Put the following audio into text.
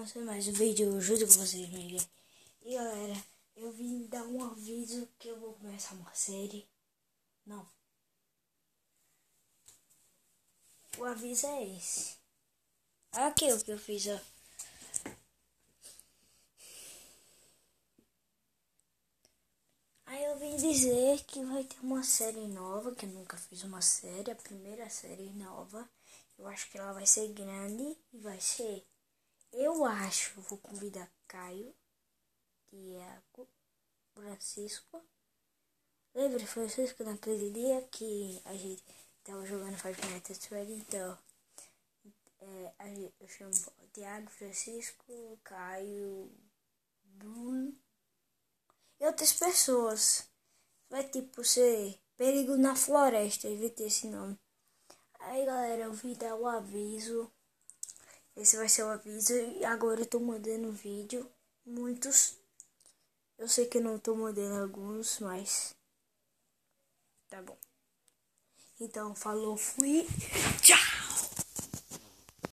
você mais um vídeo junto com vocês, Miguel. E galera, eu vim dar um aviso que eu vou começar uma série. Não. O aviso é esse. Aqui o que eu fiz, ó. Aí eu vim dizer que vai ter uma série nova, que eu nunca fiz uma série, a primeira série nova. Eu acho que ela vai ser grande e vai ser... Eu acho, vou convidar Caio, Tiago, Francisco. Lembra, Francisco, naquele dia que a gente tava jogando Five Nights at Freddy's, então... eu chamo Tiago, Francisco, Caio, Bruno e outras pessoas. Vai tipo ser Perigo na Floresta, vai ter esse nome. Aí galera, eu vim dar o aviso. Esse vai ser o aviso. E agora eu tô mandando vídeo. Muitos. Eu sei que eu não tô mandando alguns, mas tá bom. Então falou, fui. Tchau!